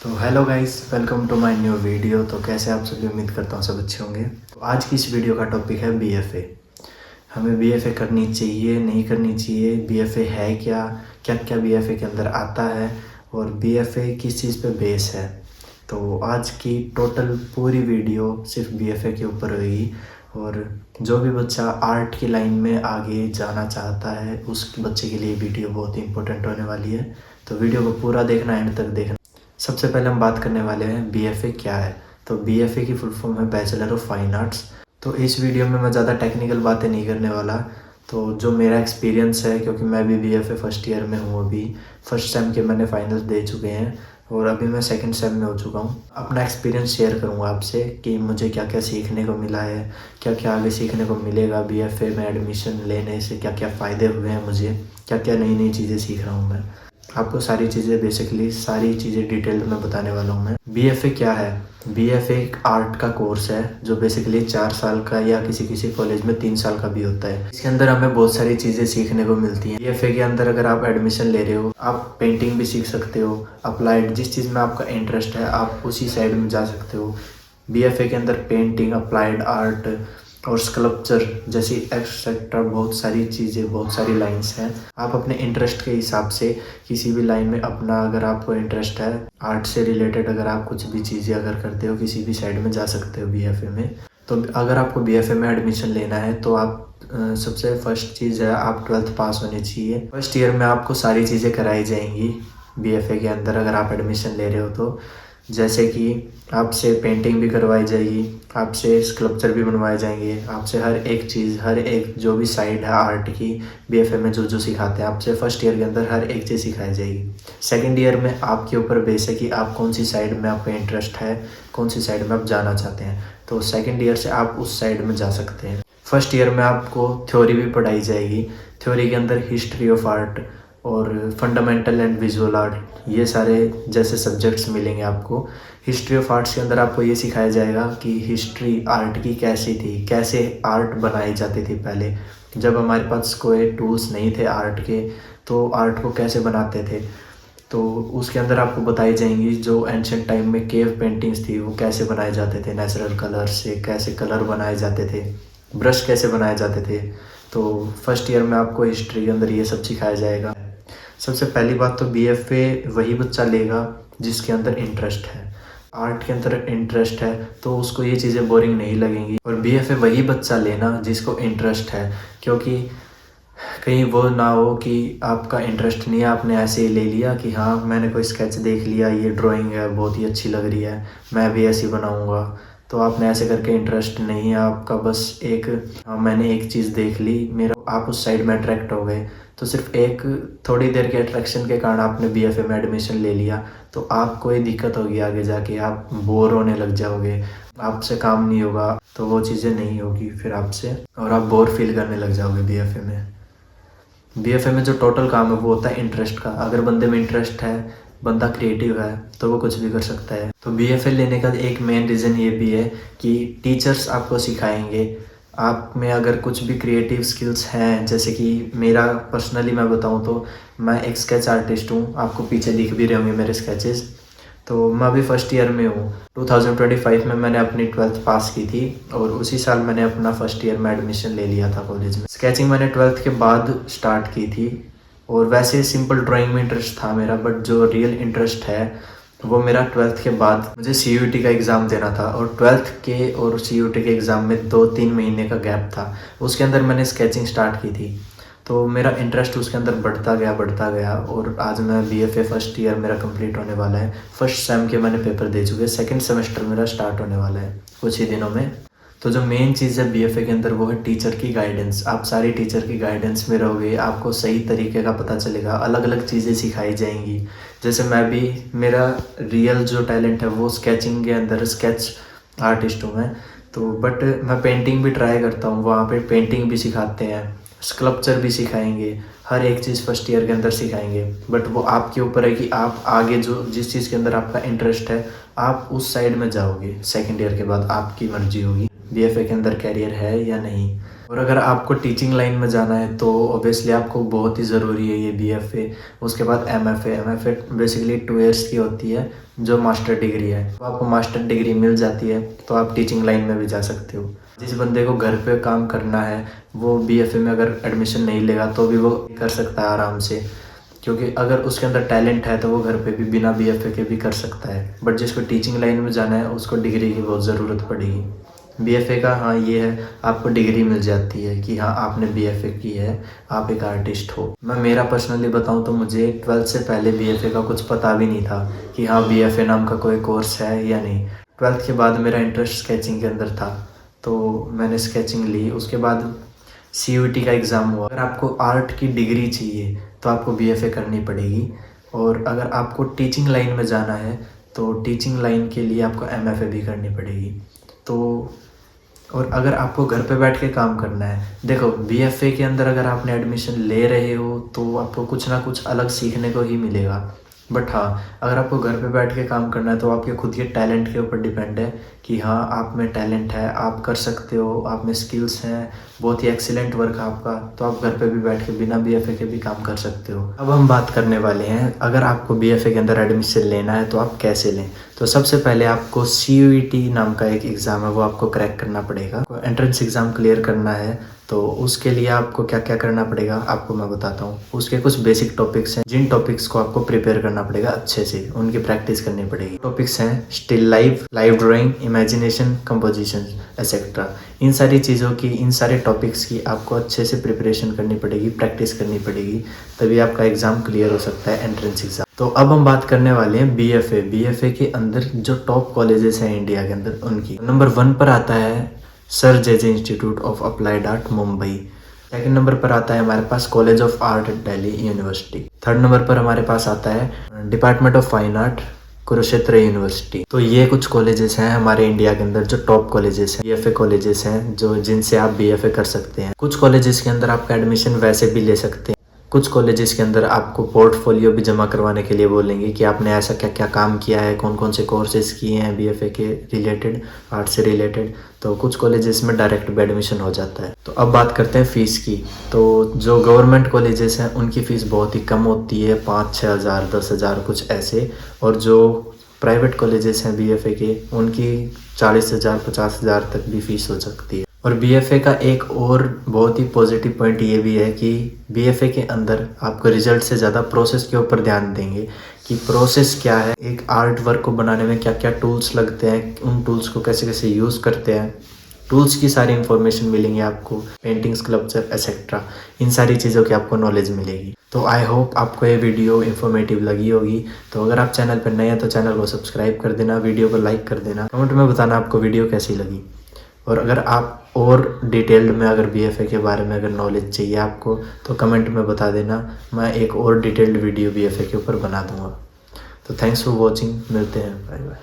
तो hello guys, welcome to my new video. तो कैसे आप सभी, उम्मीद करता हूँ सब अच्छे होंगे। तो आज की इस वीडियो का टॉपिक है बीएफए। हमें बीएफए करनी चाहिए, नहीं करनी चाहिए, बीएफए है क्या, क्या क्या बीएफए के अंदर आता है और बीएफए किस चीज़ पे बेस है। तो आज की टोटल पूरी वीडियो सिर्फ बीएफए के ऊपर होगी और जो भी बच्चा आर्ट की लाइन में आगे जाना चाहता है उस बच्चे के लिए वीडियो बहुत ही इंपॉर्टेंट होने वाली है। तो वीडियो को पूरा देखना, एंड तक देखना। सबसे पहले हम बात करने वाले हैं बीएफए क्या है। तो बीएफए की फुल फॉर्म है बैचलर ऑफ फाइन आर्ट्स। तो इस वीडियो में मैं ज़्यादा टेक्निकल बातें नहीं करने वाला। तो जो मेरा एक्सपीरियंस है, क्योंकि मैं भी बीएफए फर्स्ट ईयर में हूँ, अभी फर्स्ट सेम के मैंने फाइनल्स दे चुके हैं और अभी मैं सेकंड सेम में हो चुका हूँ। अपना एक्सपीरियंस शेयर करूँगा आपसे कि मुझे क्या क्या सीखने को मिला है, क्या क्या आगे सीखने को मिलेगा बीएफए में एडमिशन लेने से, क्या क्या फ़ायदे हुए हैं मुझे, क्या क्या नई नई चीज़ें सीख रहा हूँ मैं। आपको सारी चीज़ें, बेसिकली सारी चीज़ें डिटेल में बताने वाला हूँ मैं। बीएफए क्या है? बीएफए एक आर्ट का कोर्स है जो बेसिकली 4 साल का या किसी किसी कॉलेज में 3 साल का भी होता है। इसके अंदर हमें बहुत सारी चीज़ें सीखने को मिलती हैं। बीएफए के अंदर अगर आप एडमिशन ले रहे हो, आप पेंटिंग भी सीख सकते हो। अप्लाइड, जिस चीज़ में आपका इंटरेस्ट है आप उसी साइड में जा सकते हो। बीएफए के अंदर पेंटिंग, अप्लाइड आर्ट और स्कल्पचर जैसी एक्सेट्रा बहुत सारी चीज़ें, बहुत सारी लाइंस हैं। आप अपने इंटरेस्ट के हिसाब से किसी भी लाइन में अपना, अगर आपको इंटरेस्ट है आर्ट से रिलेटेड, अगर आप कुछ भी चीज़ें अगर करते हो, किसी भी साइड में जा सकते हो बीएफए में। तो अगर आपको बीएफए में एडमिशन लेना है तो आप सबसे फर्स्ट चीज़ है, आप 12th पास होनी चाहिए। फर्स्ट ईयर में आपको सारी चीज़ें कराई जाएंगी बीएफए के अंदर अगर आप एडमिशन ले रहे हो तो। जैसे कि आपसे पेंटिंग भी करवाई जाएगी, आपसे स्कल्पचर भी बनवाए जाएंगे, आपसे हर एक चीज़, हर एक जो भी साइड है आर्ट की बीएफए में जो जो सिखाते हैं, आपसे फर्स्ट ईयर के अंदर हर एक चीज़ सिखाई जाएगी। सेकंड ईयर में आपके ऊपर बेस है कि आप कौन सी साइड में आपका इंटरेस्ट है, कौन सी साइड में आप जाना चाहते हैं। तो सेकंड ईयर से आप उस साइड में जा सकते हैं। फर्स्ट ईयर में आपको थ्योरी भी पढ़ाई जाएगी। थ्योरी के अंदर हिस्ट्री ऑफ आर्ट और फंडामेंटल एंड विजुअल आर्ट, ये सारे जैसे सब्जेक्ट्स मिलेंगे आपको। हिस्ट्री ऑफ आर्ट्स के अंदर आपको ये सिखाया जाएगा कि हिस्ट्री आर्ट की कैसी थी, कैसे आर्ट बनाई जाती थी पहले, जब हमारे पास कोई टूल्स नहीं थे आर्ट के, तो आर्ट को कैसे बनाते थे। तो उसके अंदर आपको बताई जाएंगी जो एंशिएंट टाइम में केव पेंटिंग्स थी वो कैसे बनाए जाते थे, नेचुरल कलर से कैसे कलर बनाए जाते थे, ब्रश कैसे बनाए जाते थे। तो फर्स्ट ईयर में आपको हिस्ट्री के अंदर ये सब सिखाया जाएगा। सबसे पहली बात तो बीएफए वही बच्चा लेगा जिसके अंदर इंटरेस्ट है। आर्ट के अंदर इंटरेस्ट है तो उसको ये चीज़ें बोरिंग नहीं लगेंगी। और बीएफए वही बच्चा लेना जिसको इंटरेस्ट है, क्योंकि कहीं वो ना हो कि आपका इंटरेस्ट नहीं है, आपने ऐसे ही ले लिया कि हाँ मैंने कोई स्केच देख लिया, ये ड्राइंग है बहुत ही अच्छी लग रही है, मैं भी ऐसी बनाऊंगा। तो आपने ऐसे करके इंटरेस्ट नहीं है आपका, बस एक हाँ मैंने एक चीज़ देख ली, मेरा आप उस साइड में अट्रैक्ट हो गए। तो सिर्फ एक थोड़ी देर के अट्रैक्शन के कारण आपने बीएफए में एडमिशन ले लिया तो आपको ये दिक्कत होगी आगे जाके, आप बोर होने लग जाओगे, आपसे काम नहीं होगा, तो वो चीज़ें नहीं होगी फिर आपसे और आप बोर फील करने लग जाओगे बीएफए में। बीएफए में जो टोटल काम है वो होता है इंटरेस्ट का। अगर बंदे में इंटरेस्ट है, बंदा क्रिएटिव है, तो वो कुछ भी कर सकता है। तो बीएफए लेने का एक मेन रीज़न ये भी है कि टीचर्स आपको सिखाएंगे। आप में अगर कुछ भी क्रिएटिव स्किल्स हैं, जैसे कि मेरा पर्सनली मैं बताऊं तो मैं एक स्केच आर्टिस्ट हूँ, आपको पीछे दिख भी रहे होंगे मेरे स्केचेस। तो मैं अभी फर्स्ट ईयर में हूँ। 2025 में मैंने अपनी 12th पास की थी और उसी साल मैंने अपना फर्स्ट ईयर में एडमिशन ले लिया था कॉलेज में। स्केचिंग मैंने 12th के बाद स्टार्ट की थी और वैसे सिंपल ड्राइंग में इंटरेस्ट था मेरा, बट जो रियल इंटरेस्ट है वो मेरा 12th के बाद मुझे CUET का एग्ज़ाम देना था और 12th के और CUET के एग्ज़ाम में 2-3 महीने का गैप था। उसके अंदर मैंने स्केचिंग स्टार्ट की थी, तो मेरा इंटरेस्ट उसके अंदर बढ़ता गया और आज मैं बीएफए फर्स्ट ईयर मेरा कंप्लीट होने वाला है। फर्स्ट सेम के मैंने पेपर दे चुके हैं, सेकंड सेमेस्टर मेरा स्टार्ट होने वाला है कुछ ही दिनों में। तो जो मेन चीज़ है बीएफए के अंदर वो है टीचर की गाइडेंस। आप सारी टीचर की गाइडेंस में रहोगे, आपको सही तरीके का पता चलेगा, अलग अलग चीज़ें सिखाई जाएंगी। जैसे मैं भी, मेरा रियल जो टैलेंट है वो स्केचिंग के अंदर, स्केच आर्टिस्ट हूँ मैं। तो बट मैं पेंटिंग भी ट्राई करता हूँ, वहाँ पे पेंटिंग भी सिखाते हैं, स्कल्पचर भी सिखाएंगे, हर एक चीज़ फर्स्ट ईयर के अंदर सिखाएंगे। बट वो आपके ऊपर है कि आप आगे जो जिस चीज़ के अंदर आपका इंटरेस्ट है आप उस साइड में जाओगे। सेकंड ईयर के बाद आपकी मर्जी होगी बीएफए के अंदर कैरियर है या नहीं। और अगर आपको टीचिंग लाइन में जाना है तो ऑब्वियसली आपको बहुत ही ज़रूरी है ये BFA। उसके बाद MFA बेसिकली 2 इयर्स की होती है जो मास्टर डिग्री है। तो आपको मास्टर डिग्री मिल जाती है तो आप टीचिंग लाइन में भी जा सकते हो। जिस बंदे को घर पे काम करना है वो BFA में अगर एडमिशन नहीं लेगा तो भी वो कर सकता है आराम से, क्योंकि अगर उसके अंदर टैलेंट है तो वो घर पे भी बिना BFA के भी कर सकता है। बट जिसको टीचिंग लाइन में जाना है उसको डिग्री की बहुत ज़रूरत पड़ेगी। BFA का हाँ ये है, आपको डिग्री मिल जाती है कि हाँ आपने BFA की है, आप एक आर्टिस्ट हो। मैं मेरा पर्सनली बताऊँ तो मुझे 12th से पहले BFA का कुछ पता भी नहीं था कि हाँ BFA नाम का कोई कोर्स है या नहीं। 12th के बाद मेरा इंटरेस्ट स्केचिंग के अंदर था तो मैंने स्केचिंग ली। उसके बाद CUET का एग्ज़ाम हुआ। अगर आपको आर्ट की डिग्री चाहिए तो आपको BFA करनी पड़ेगी। और अगर आपको टीचिंग लाइन में जाना है तो टीचिंग लाइन के लिए आपको MFA भी करनी पड़ेगी। तो और अगर आपको घर पे बैठ के काम करना है, देखो BFA के अंदर अगर आपने एडमिशन ले रहे हो तो आपको कुछ ना कुछ अलग सीखने को ही मिलेगा। बट हाँ, अगर आपको घर पे बैठ के काम करना है तो आपके खुद के टैलेंट के ऊपर डिपेंड है कि हाँ आप में टैलेंट है, आप कर सकते हो, आप में स्किल्स हैं, बहुत ही एक्सीलेंट वर्क है आपका, तो आप घर पे भी बैठ के बिना BFA के भी काम कर सकते हो। अब हम बात करने वाले हैं अगर आपको BFA के अंदर एडमिशन लेना है तो आप कैसे लें। तो सबसे पहले आपको CUET नाम का एक एग्ज़ाम है वो आपको क्रैक करना पड़ेगा। एंट्रेंस एग्ज़ाम क्लियर करना है तो उसके लिए आपको क्या क्या करना पड़ेगा आपको मैं बताता हूँ। उसके कुछ बेसिक टॉपिक्स हैं जिन टॉपिक्स को आपको प्रिपेयर करना पड़ेगा अच्छे से, उनकी प्रैक्टिस करनी पड़ेगी। टॉपिक्स हैं still life, live drawing, imagination, composition etcetera. इन सारी चीज़ों की, इन सारे टॉपिक्स की आपको अच्छे से प्रिपरेशन करनी पड़ेगी, प्रैक्टिस करनी पड़ेगी, तभी आपका एग्ज़ाम क्लियर हो सकता है, एंट्रेंस एग्ज़ाम। तो अब हम बात करने वाले हैं BFA के अंदर जो टॉप कॉलेजेस हैं इंडिया के अंदर उनकी। नंबर 1 पर आता है sir J institute of applied art Mumbai. Second number पर आता है हमारे पास college of art Delhi university. Third number पर हमारे पास आता है department of fine art Kurukshetra university. तो ये कुछ कॉलेजेस हैं हमारे इंडिया के अंदर जो टॉप कॉलेजेस हैं, BFA कॉलेजेस हैं जो जिनसे आप BFA कर सकते हैं। कुछ कॉलेजेस के अंदर आपका एडमिशन वैसे भी ले सकते हैं। कुछ कॉलेजेस के अंदर आपको पोर्टफोलियो भी जमा करवाने के लिए बोलेंगे कि आपने ऐसा क्या क्या काम किया है, कौन कौन से कोर्सेज किए हैं BFA के रिलेटेड, आर्ट से रिलेटेड। तो कुछ कॉलेजेस में डायरेक्ट भी एडमिशन हो जाता है। तो अब बात करते हैं फ़ीस की। तो जो गवर्नमेंट कॉलेजेस हैं उनकी फ़ीस बहुत ही कम होती है, 5-6 हज़ार, 10 हज़ार कुछ ऐसे। और जो प्राइवेट कॉलेजेस हैं BFA के उनकी 40 हज़ार 50 हज़ार तक भी फ़ीस हो सकती है। और BFA का एक और बहुत ही पॉजिटिव पॉइंट ये भी है कि BFA के अंदर आपको रिजल्ट से ज़्यादा प्रोसेस के ऊपर ध्यान देंगे कि प्रोसेस क्या है, एक आर्ट वर्क को बनाने में क्या क्या टूल्स लगते हैं, उन टूल्स को कैसे कैसे यूज़ करते हैं। टूल्स की सारी इन्फॉर्मेशन मिलेंगी आपको, पेंटिंग, स्कल्पचर एक्सेट्रा, इन सारी चीज़ों की आपको नॉलेज मिलेगी। तो आई होप आपको ये वीडियो इन्फॉर्मेटिव लगी होगी। तो अगर आप चैनल पर नए हैं तो चैनल को सब्सक्राइब कर देना, वीडियो को लाइक कर देना, कमेंट में बताना आपको वीडियो कैसी लगी। और अगर आप और डिटेल्ड में अगर BFA के बारे में अगर नॉलेज चाहिए आपको तो कमेंट में बता देना, मैं एक और डिटेल्ड वीडियो BFA के ऊपर बना दूंगा। तो थैंक्स फॉर वॉचिंग, मिलते हैं, बाय बाय।